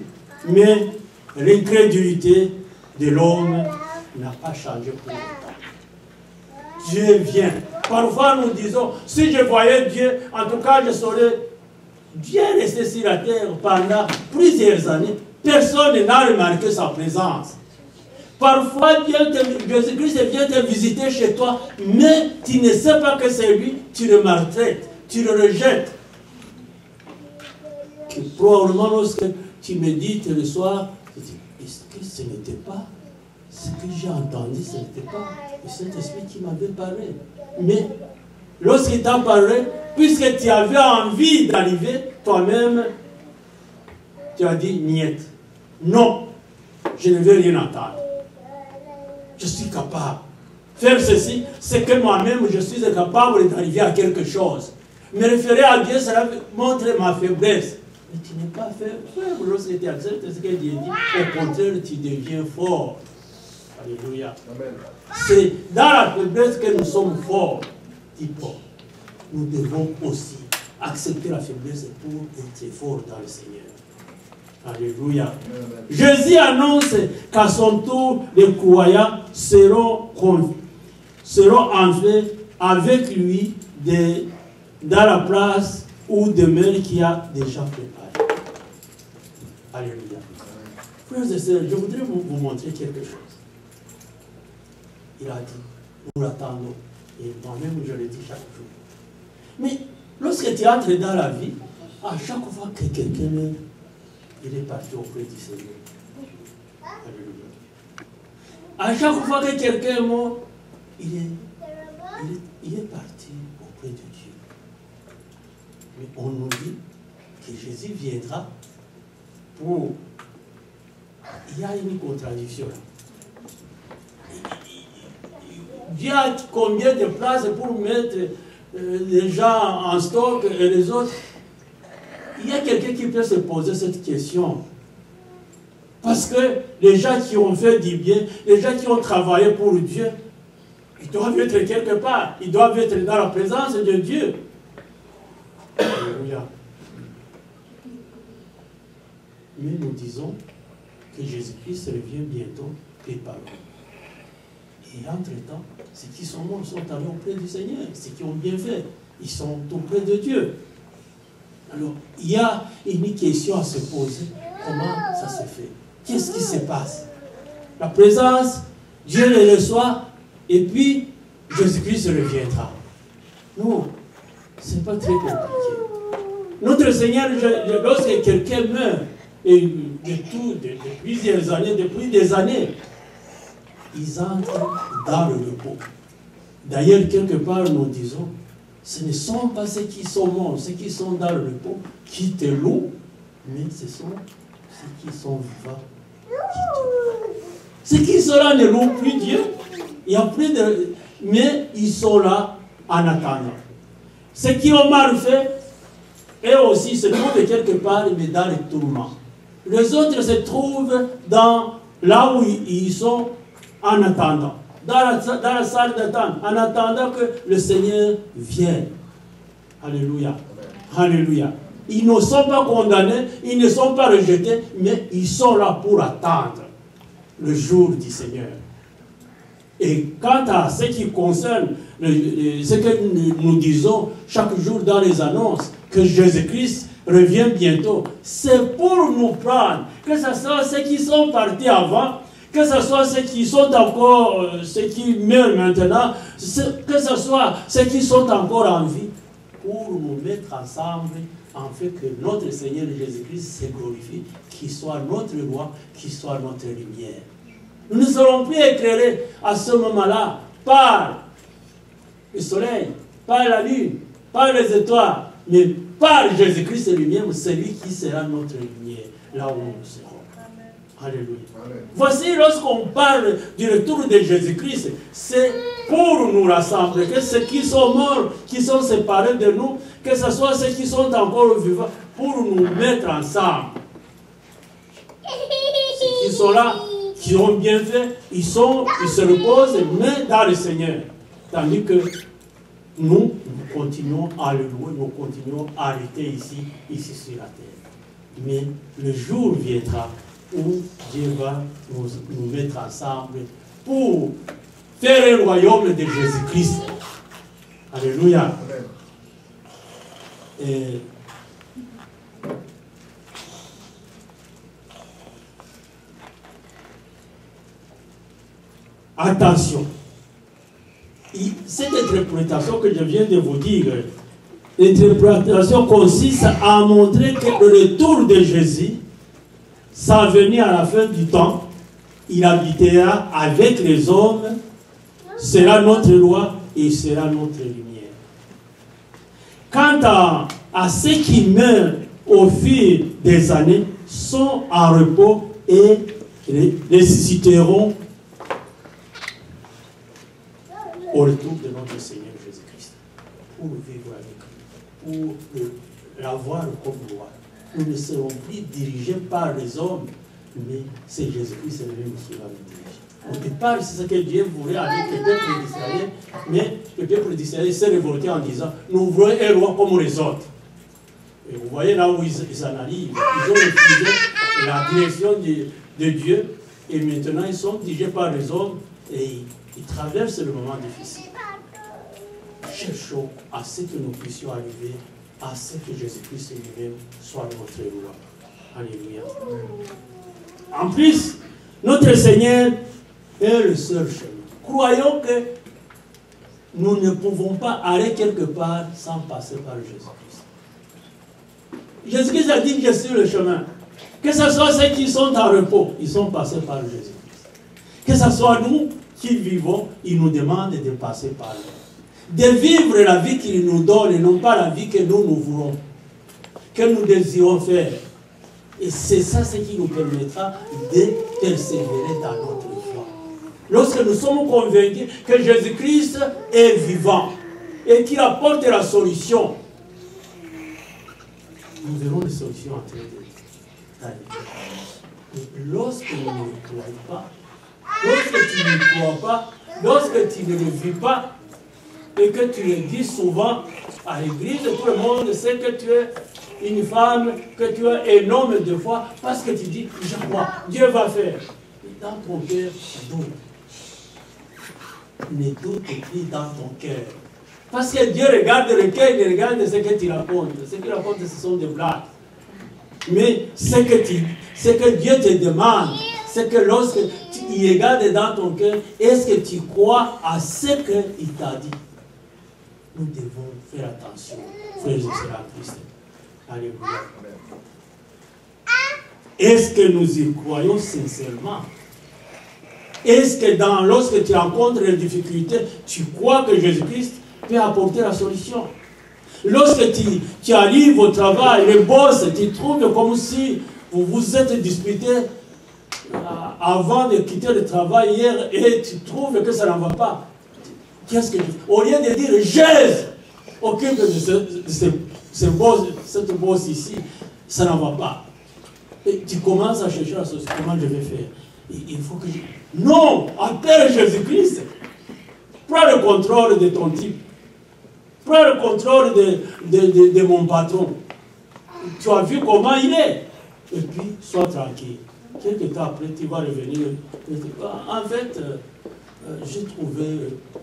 A: Mais l'incrédulité de l'homme n'a pas changé pour autant. Dieu vient. Parfois nous disons, si je voyais Dieu, en tout cas je saurais. Dieu est resté sur la terre pendant plusieurs années. Personne n'a remarqué sa présence. Parfois, Jésus-Christ vient te visiter chez toi, mais tu ne sais pas que c'est lui, tu le maltraites, tu le rejettes. Et probablement, lorsque tu médites le soir, tu dis, est-ce que ce n'était pas ce que j'ai entendu, ce n'était pas le Saint-Esprit qui m'avait parlé. Mais lorsqu'il t'a parlé, puisque tu avais envie d'arriver, toi-même, tu as dit, niet. Non, je ne veux rien entendre. Je suis capable. Faire ceci, c'est que moi-même, je suis capable d'arriver à quelque chose. Me référer à Dieu, cela montre ma faiblesse. Mais tu n'es pas faible lorsque tu acceptes ce que Dieu dit. Au contraire, tu deviens fort. Alléluia. C'est dans la faiblesse que nous sommes forts. Dit Paul. Nous devons aussi accepter la faiblesse pour être forts dans le Seigneur. Alléluia. Jésus annonce qu'à son tour, les croyants seront entrés avec lui dans la place où demeure qui a déjà préparé. Alléluia. Frères et sœurs, je voudrais vous montrer quelque chose. Il a dit, nous l'attendons. Et moi-même, je le dis chaque jour. Mais lorsque tu entres dans la vie, à chaque fois que quelqu'un meurt, il est parti auprès du Seigneur. Alléluia. À chaque fois que quelqu'un est mort, il est parti auprès de Dieu. Mais on nous dit que Jésus viendra pour... Il y a une contradiction là. Dieu a combien de places pour mettre les gens en stock et les autres? Il y a quelqu'un qui peut se poser cette question. Parce que les gens qui ont fait du bien, les gens qui ont travaillé pour Dieu, ils doivent être quelque part. Ils doivent être dans la présence de Dieu. Alléluia. Mais nous disons que Jésus-Christ revient bientôt, préparons. Et entre-temps, ceux qui sont morts sont allés auprès du Seigneur. Ceux qui ont bien fait, ils sont auprès de Dieu. Alors, il y a une question à se poser. Comment ça se fait? Qu'est-ce qui se passe? La présence, Dieu le reçoit, et puis Jésus-Christ reviendra. Non, ce n'est pas très compliqué. Notre Seigneur, lorsque quelqu'un meurt, et de plusieurs années, depuis des années, ils entrent dans le repos. D'ailleurs, quelque part, nous disons, ce ne sont pas ceux qui sont morts, ceux qui sont dans le repos, qui te louent, mais ce sont ceux qui sont vivants qui te louent. Ceux qui sont là ne louent plus Dieu, il y a plus de... mais ils sont là en attendant. Ceux qui ont mal fait, eux aussi se trouvent quelque part, mais dans les tourments. Les autres se trouvent là où ils sont en attendant. Dans la salle d'attente, en attendant que le Seigneur vienne. Alléluia. Alléluia. Ils ne sont pas condamnés, ils ne sont pas rejetés, mais ils sont là pour attendre le jour du Seigneur. Et quant à ce qui concerne ce que nous disons chaque jour dans les annonces, que Jésus-Christ revient bientôt, c'est pour nous prendre, que ce soit ceux qui sont partis avant, que ce soit ceux qui sont encore, ceux qui meurent maintenant, que ce soit ceux qui sont encore en vie, pour nous mettre ensemble, en fait que notre Seigneur Jésus-Christ se glorifie, qu'il soit notre roi, qu'il soit notre lumière. Nous ne serons plus éclairés à ce moment-là par le soleil, par la lune, par les étoiles, mais par Jésus-Christ lui-même, celui qui sera notre lumière, là où nous serons. Alléluia. Amen. Voici, lorsqu'on parle du retour de Jésus-Christ, c'est pour nous rassembler, que ceux qui sont morts, qui sont séparés de nous, que ce soit ceux qui sont encore vivants, pour nous mettre ensemble. Ceux qui sont là, qui ont bien fait, ils se reposent, mais dans le Seigneur. Tandis que nous continuons à le louer, nous continuons à rester ici sur la terre. Mais le jour viendra où Dieu va nous mettre ensemble pour faire le royaume de Jésus-Christ. Alléluia. Et attention, cette interprétation que je viens de vous dire, l'interprétation consiste à montrer que le retour de Jésus, sa venue à la fin du temps, il habitera avec les hommes, sera notre loi et sera notre lumière. Quant à ceux qui meurent au fil des années, sont en repos et ressusciteront au retour de notre Seigneur Jésus-Christ, pour vivre avec lui, pour l'avoir comme loi. Nous ne serons plus dirigés par les hommes, mais c'est Jésus-Christ lui-même qui va nous diriger. Au départ, c'est ce que Dieu voulait avec le peuple d'Israël, mais le peuple d'Israël s'est révolté en disant, nous voulons un roi comme les autres. Et vous voyez là où ils en arrivent, ils ont refusé la direction de Dieu. Et maintenant, ils sont dirigés par les hommes et ils traversent le moment difficile. Cherchons à ce que nous puissions arriver à ce que Jésus-Christ lui-même soit notre roi. Alléluia. En plus, notre Seigneur est le seul chemin. Croyons que nous ne pouvons pas aller quelque part sans passer par Jésus-Christ. Jésus-Christ a dit que je suis le chemin. Que ce soit ceux qui sont en repos, ils sont passés par Jésus-Christ. Que ce soit nous qui vivons, il nous demande de passer par lui. De vivre la vie qu'il nous donne et non pas la vie que nous voulons, que nous désirons faire. Et c'est ça ce qui nous permettra de persévérer dans notre foi. Lorsque nous sommes convaincus que Jésus-Christ est vivant et qu'il apporte la solution, nous verrons les solutions en train d'arriver. Lorsque nous ne croyons pas, lorsque tu ne crois pas, lorsque tu ne le vis pas, et que tu le dis souvent à l'église, tout le monde sait que tu es une femme, que tu es un homme de foi, parce que tu dis, je crois, Dieu va faire. Et dans ton cœur, doute. Ne doute plus dans ton cœur. Parce que Dieu regarde le cœur, il regarde ce que tu racontes. Ce que tu racontes, ce sont des blagues. Mais ce que Dieu te demande, c'est que lorsque il regarde dans ton cœur, est-ce que tu crois à ce qu'il t'a dit? Nous devons faire attention, frères et sœurs en Christ. Alléluia. Est-ce que nous y croyons sincèrement? Est-ce que lorsque tu rencontres les difficultés, tu crois que Jésus-Christ peut apporter la solution? Lorsque tu arrives au travail, le boss, tu trouves comme si vous vous êtes disputé avant de quitter le travail hier et tu trouves que ça n'en va pas. Qu'est-ce que tu fais? Au lieu de dire, Jésus, occupe de cette boss ici, ça n'en va pas. Et tu commences à chercher la solution. Comment je vais faire? Il faut que Non, appelle Jésus-Christ. Prends le contrôle de ton type. Prends le contrôle de mon patron. Tu as vu comment il est. Et puis, sois tranquille. Quelques temps après, tu vas revenir. En fait, j'ai trouvé,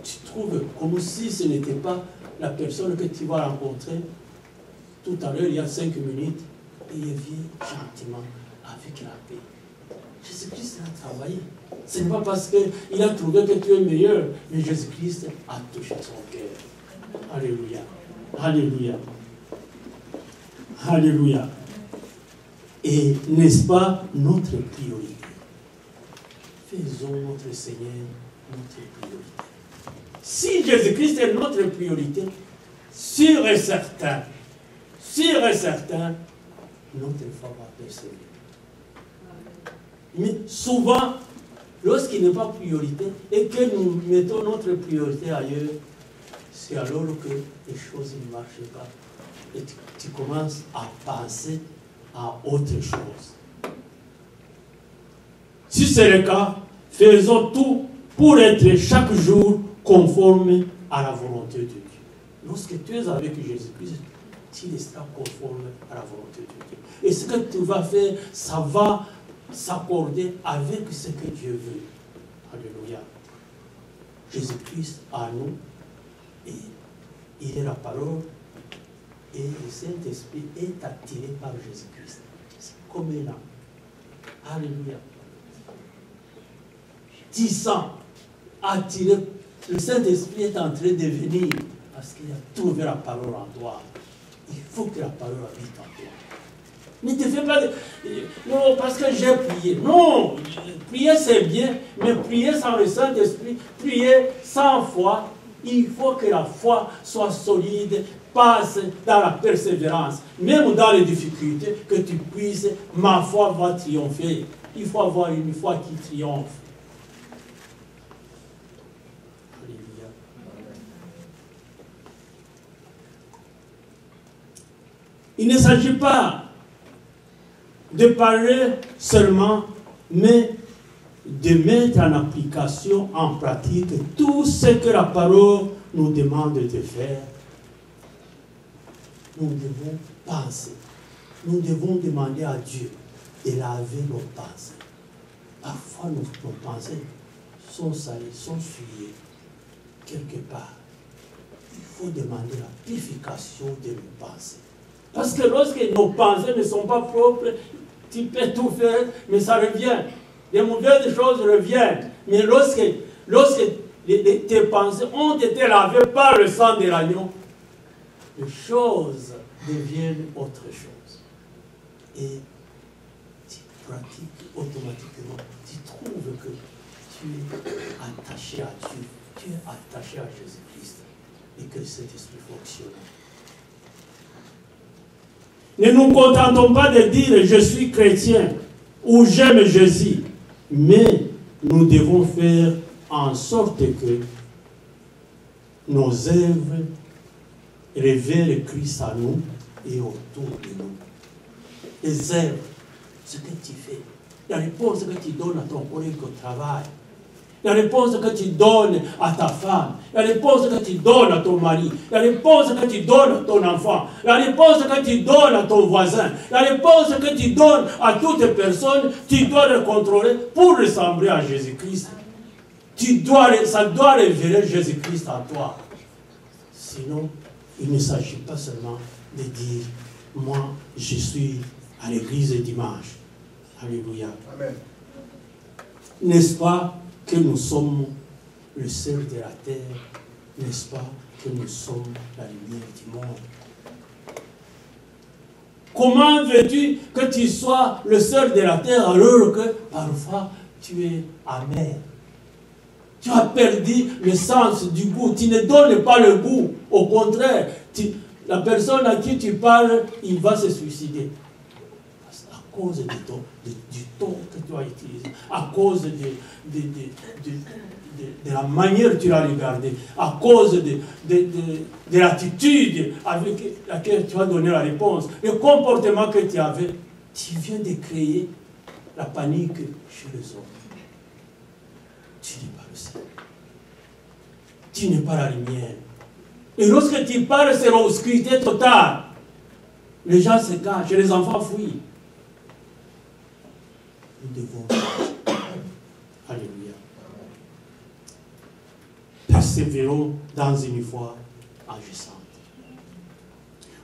A: tu trouves comme si ce n'était pas la personne que tu vas rencontrer tout à l'heure, il y a 5 minutes, et il vient gentiment avec la paix. Jésus-Christ a travaillé. Ce n'est pas parce qu'il a trouvé que tu es meilleur, mais Jésus-Christ a touché son cœur. Alléluia. Alléluia. Alléluia. Et n'est-ce pas notre priorité? Faisons notre Seigneur notre priorité. Si Jésus-Christ est notre priorité, sûr et certain, notre foi va persévérer. Mais souvent, lorsqu'il n'est pas priorité et que nous mettons notre priorité ailleurs, c'est alors que les choses ne marchent pas. Et tu commences à penser à autre chose. Si c'est le cas, faisons tout pour être chaque jour conforme à la volonté de Dieu. Lorsque tu es avec Jésus-Christ, tu seras conforme à la volonté de Dieu. Et ce que tu vas faire, ça va s'accorder avec ce que Dieu veut. Alléluia. Jésus-Christ à nous, et il est la parole, et le Saint-Esprit est attiré par Jésus-Christ. C'est comme un âme. Alléluia. Tu sens attiré, le Saint-Esprit est en train de venir parce qu'il a trouvé la parole en toi. Il faut que la parole habite en toi. Ne te fais pas de... Non, parce que j'ai prié. Non, prier c'est bien, mais prier sans le Saint-Esprit, prier sans foi, il faut que la foi soit solide, passe dans la persévérance. Même dans les difficultés, que tu puisses, ma foi va triompher. Il faut avoir une foi qui triomphe. Alléluia. Il ne s'agit pas de parler seulement, mais de mettre en application, en pratique, tout ce que la parole nous demande de faire. Nous devons penser, nous devons demander à Dieu et laver nos pensées. Parfois, nos pensées sont salées, sont souillées, quelque part. Il faut demander la purification de nos pensées. Parce que lorsque nos pensées ne sont pas propres, tu peux tout faire, mais ça revient. Les mauvaises choses reviennent. Mais lorsque tes pensées ont été lavées par le sang de l'agneau, les choses deviennent autre chose. Et tu pratiques automatiquement. Tu trouves que tu es attaché à Dieu. Tu es attaché à Jésus-Christ. Et que cet esprit fonctionne. Ne nous contentons pas de dire « je suis chrétien » ou « j'aime Jésus », mais nous devons faire en sorte que nos œuvres révèlent Christ à nous et autour de nous. Les œuvres, ce que tu fais, la réponse que tu donnes à ton collègue au travail, la réponse que tu donnes à ta femme, la réponse que tu donnes à ton mari, la réponse que tu donnes à ton enfant, la réponse que tu donnes à ton voisin, la réponse que tu donnes à toute personne, tu dois le contrôler pour ressembler à Jésus-Christ. Ça doit révéler Jésus-Christ à toi. Sinon, il ne s'agit pas seulement de dire, moi, je suis à l'église dimanche. Alléluia. Amen. N'est-ce pas que nous sommes le sel de la terre? N'est-ce pas que nous sommes la lumière du monde? Comment veux-tu que tu sois le sel de la terre alors que parfois tu es amer? Tu as perdu le sens du goût. Tu ne donnes pas le goût. Au contraire, la personne à qui tu parles, il va se suicider. À cause du ton que tu as utilisé, à cause de la manière que tu l'as regardé, à cause de l'attitude avec laquelle tu as donné la réponse, le comportement que tu avais, tu viens de créer la panique chez les autres. Tu n'es pas le ciel. Tu n'es pas la lumière. Et lorsque tu parles, c'est l'obscurité totale. Les gens se cachent, les enfants fuient. Nous devons. Alléluia. Persévérons dans une foi agissante.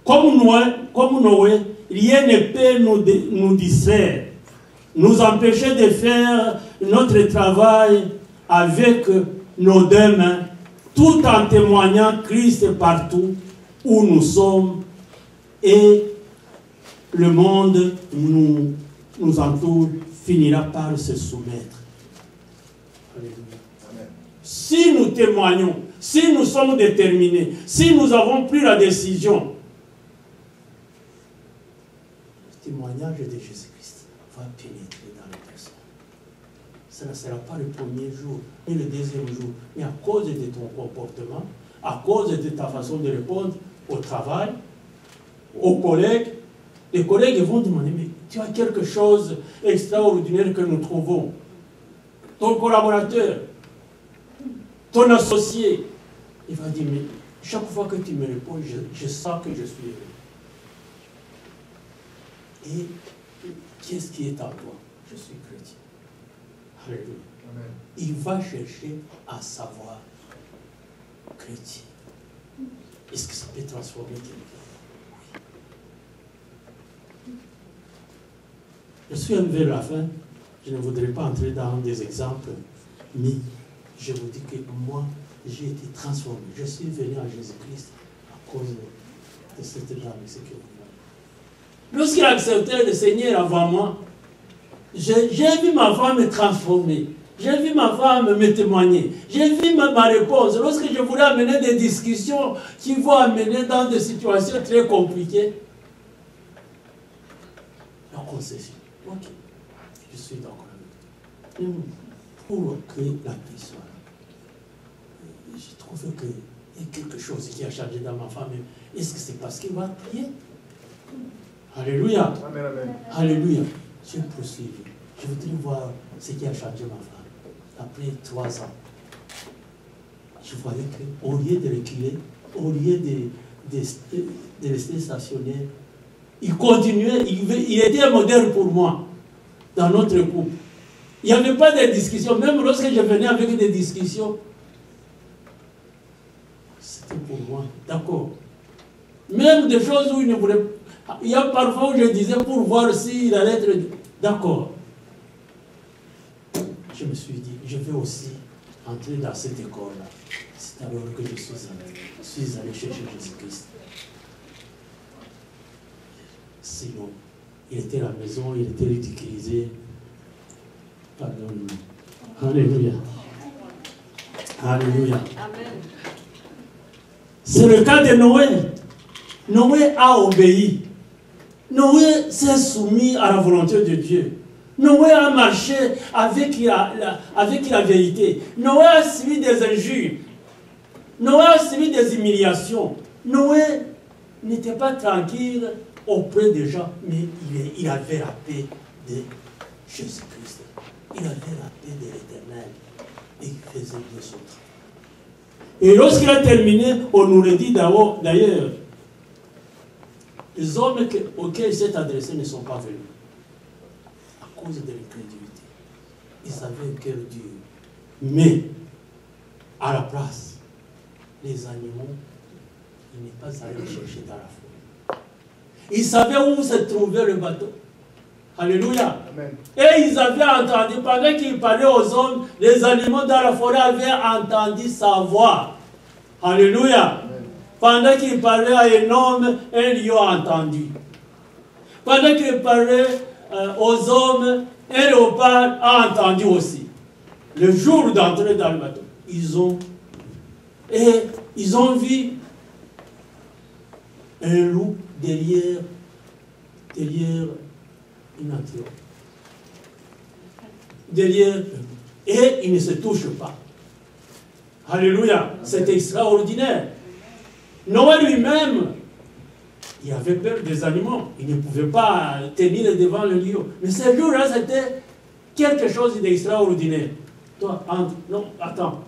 A: Comme Noé, rien ne peut nous distraire, nous empêcher de faire notre travail avec nos deux mains, tout en témoignant Christ partout où nous sommes et le monde nous entoure finira par se soumettre. Alléluia. Amen. Si nous témoignons, si nous sommes déterminés, si nous avons pris la décision, le témoignage de Jésus-Christ va pénétrer dans les personnes. Ce ne sera pas le premier jour, ni le deuxième jour, mais à cause de ton comportement, à cause de ta façon de répondre au travail, aux collègues. Les collègues vont demander, mais tu as quelque chose d'extraordinaire que nous trouvons. Ton collaborateur, ton associé, il va dire, mais chaque fois que tu me réponds, je sens que je suis heureux. Et qu'est-ce qui est en toi? Je suis chrétien. Alléluia. Amen. Il va chercher à savoir, chrétien, est-ce que ça peut transformer quelqu'un? Je suis arrivé vers la fin, je ne voudrais pas entrer dans des exemples, mais je vous dis que moi, j'ai été transformé. Je suis venu à Jésus-Christ à cause de cette dame, ce que vous voyez. Lorsqu'il a accepté le Seigneur avant moi, j'ai vu ma femme me transformer. J'ai vu ma femme me témoigner. J'ai vu ma réponse. Lorsque je voulais amener des discussions qui vont amener dans des situations très compliquées, la concession. Ok, je suis d'accord avec toi. Pour que la paix soit là, je trouve qu'il y a quelque chose qui a changé dans ma femme. Est-ce que c'est parce qu'il va prier? Alléluia. Amen, amen. Alléluia. Je poursuis. Je voudrais voir ce qui a changé ma femme. Après 3 ans, je voyais qu'au lieu de reculer, au lieu de rester stationnaire, il continuait, il était un modèle pour moi. dans notre couple. Il n'y avait pas de discussion. Même lorsque je venais avec des discussions, c'était pour moi. D'accord. Même des choses où il ne voulait pas. Il y a parfois où je disais pour voir s'il allait être d'accord. Je me suis dit, je vais aussi entrer dans cette école-là. C'est alors que je suis allé chercher Jésus-Christ. Sinon, il était à la maison, il était ridiculisé. Pardon. Alléluia. Alléluia. C'est le cas de Noé. Noé a obéi. Noé s'est soumis à la volonté de Dieu. Noé a marché avec la vérité. Noé a subi des injures. Noé a subi des humiliations. Noé n'était pas tranquille auprès des gens, mais il avait la paix de Jésus-Christ. Il avait la paix de l'Éternel. Et il faisait bien son travail. Et lorsqu'il a terminé, on nous le dit d'ailleurs, les hommes auxquels il s'est adressé ne sont pas venus. À cause de l'incrédulité. Ils avaient un cœur dur. Mais, à la place, les animaux, il n'est pas allé les chercher dans la forêt. Ils savaient où se trouvait le bateau. Alléluia. Amen. Et ils avaient entendu, pendant qu'il parlait aux hommes, les animaux dans la forêt avaient entendu sa voix. Alléluia. Amen. Pendant qu'il parlait à un homme, un lion a entendu. Pendant qu'il parlait aux hommes, un léopard a entendu aussi. Le jour d'entrer dans le bateau, ils ont vu un loup derrière une antilope. Derrière, et il ne se touche pas. Alléluia, c'est extraordinaire. Noé lui-même, il avait peur des animaux. Il ne pouvait pas tenir devant le lion. Mais ce jour-là, c'était quelque chose d'extraordinaire. Toi, non, attends.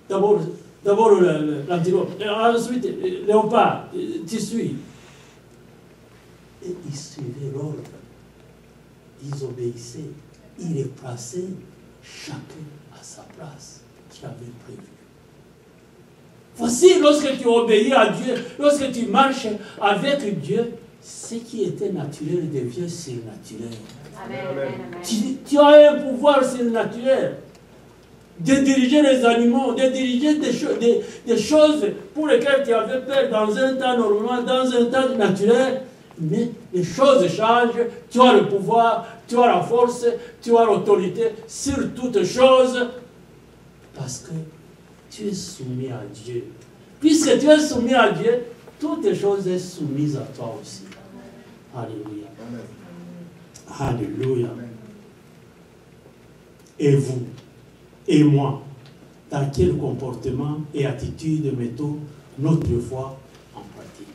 A: D'abord l'antilope. Ensuite, le léopard, tu suis. Et ils suivaient l'ordre. Ils obéissaient. Ils les plaçaient chacun à sa place qu'il avait prévu. Voici, lorsque tu obéis à Dieu, lorsque tu marches avec Dieu, ce qui était naturel devient surnaturel. Tu as un pouvoir surnaturel de diriger les animaux, de diriger des choses pour lesquelles tu avais peur dans un temps normal, dans un temps naturel. Mais les choses changent, tu as le pouvoir, tu as la force, tu as l'autorité sur toutes choses, parce que tu es soumis à Dieu. Puisque tu es soumis à Dieu, toutes les choses sont soumises à toi aussi. Alléluia. Amen. Alléluia. Amen. Et vous, et moi, dans quel comportement et attitude mettons notre foi en pratique?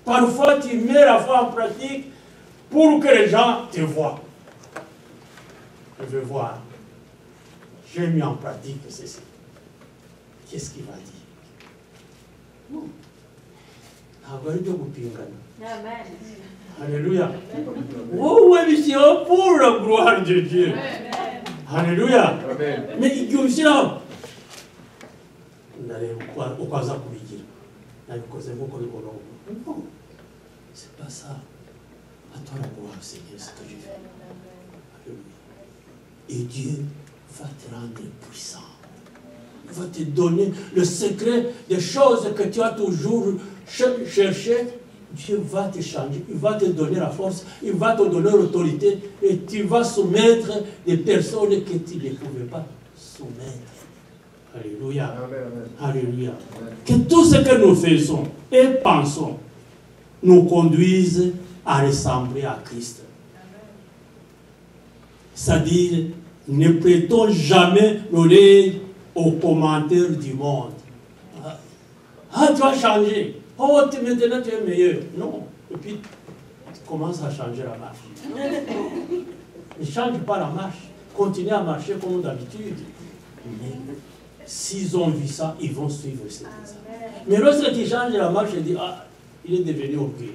A: Parfois, tu mets la foi en pratique pour que les gens te voient. Je veux voir. J'ai mis en pratique ceci. Qu'est-ce qu'il va dire? Amen. Alléluia. Oh, mission pour la gloire de Dieu. Alléluia. Mais il y a aussi là. Non, c'est pas ça. À toi la gloire, Seigneur, ce que je fais. Et Dieu va te rendre puissant. Il va te donner le secret des choses que tu as toujours cherché. Dieu va te changer, il va te donner la force, il va te donner l'autorité et tu vas soumettre des personnes que tu ne pouvais pas soumettre. Alléluia. Amen. Alléluia. Amen. Que tout ce que nous faisons et pensons nous conduise à ressembler à Christ. C'est-à-dire, ne prêtons jamais l'oreille aux commentaires du monde. Ah, tu as changé. Oh, maintenant tu es meilleur. Non. Et puis, tu commences à changer la marche. Ne change pas la marche. Continue à marcher comme d'habitude. Mais s'ils ont vu ça, ils vont suivre cet exemple. Mais lorsque tu changes la marche, tu dis, ah, il est devenu orgueilleux.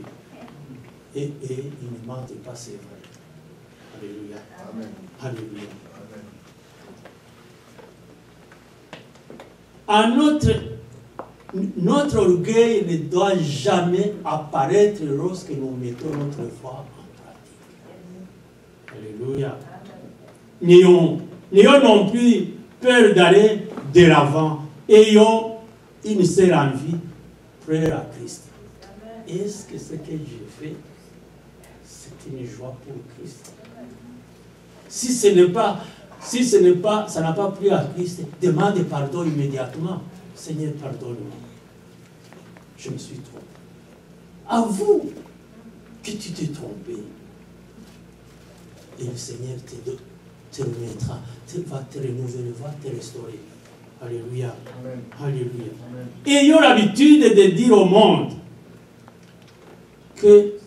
A: Et il ne mente pas, c'est vrai. Alléluia.
B: Amen.
A: Alléluia. Notre orgueil ne doit jamais apparaître lorsque nous mettons notre foi en pratique. Alléluia. N'ayons non plus peur d'aller de l'avant. Ayons une seule envie, frère à Christ. Est-ce que ce que j'ai fait, c'est une joie pour Christ? Si ce n'est pas, ça n'a pas plu à Christ, demande pardon immédiatement. Seigneur, pardonne-moi. Je me suis trompé. Avoue que tu t'es trompé. Et le Seigneur te remettra, va te renouveler, va te restaurer. Alléluia.
B: Amen.
A: Alléluia.
B: Amen.
A: Ayons l'habitude de dire au monde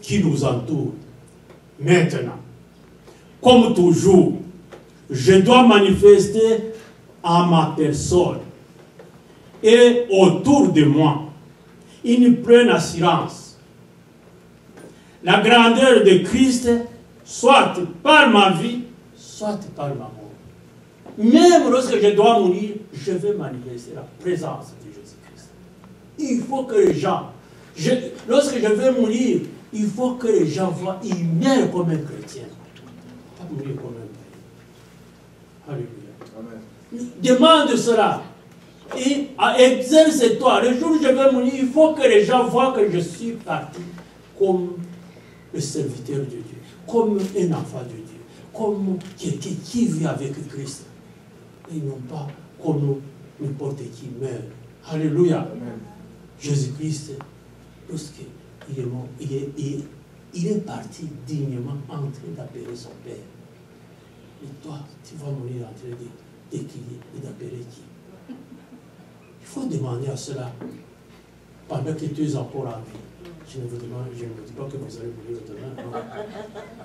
A: qui nous entoure, maintenant, comme toujours, je dois manifester à ma personne et autour de moi une pleine assurance. La grandeur de Christ, soit par ma vie, soit par ma mort. Même lorsque je dois mourir, je vais manifester la présence de Jésus-Christ. Il faut que les gens, lorsque je vais mourir, il faut que les gens voient, ils meurent comme un chrétien, pas mourir comme un païen. Alléluia. Amen. Demande cela. Et exerce-toi. Le jour où je vais mourir, il faut que les gens voient que je suis parti comme le serviteur de Dieu, comme un enfant de Dieu, comme quelqu'un qui vit avec Christ. Et non pas comme n'importe qui meurt. Alléluia. Amen. Jésus-Christ, lorsqu'il est mort, il est parti dignement en train d'appeler son Père. Et toi, tu vas mourir en train d'écrire et d'appeler qui? Il faut demander à cela pendant que tu es encore en vie. Je ne vous dis pas que vous allez mourir demain. Non.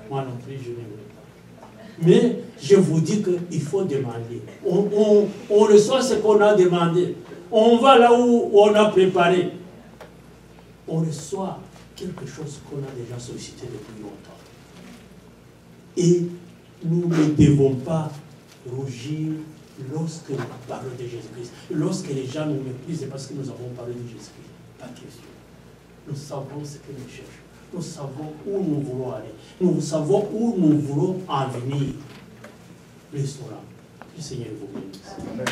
A: Moi non plus, je ne veux pas. Mais je vous dis qu'il faut demander. On reçoit ce qu'on a demandé. On va là où on a préparé. On reçoit quelque chose qu'on a déjà sollicité depuis longtemps. Et nous ne devons pas rougir lorsque nous parlons de Jésus-Christ. Lorsque les gens nous méprisent, c'est parce que nous avons parlé de Jésus-Christ. Pas de question. Nous savons ce que nous cherchons. Nous savons où nous voulons aller. Nous savons où nous voulons en venir. Restaurant. Que le Seigneur vous bénisse. Amen.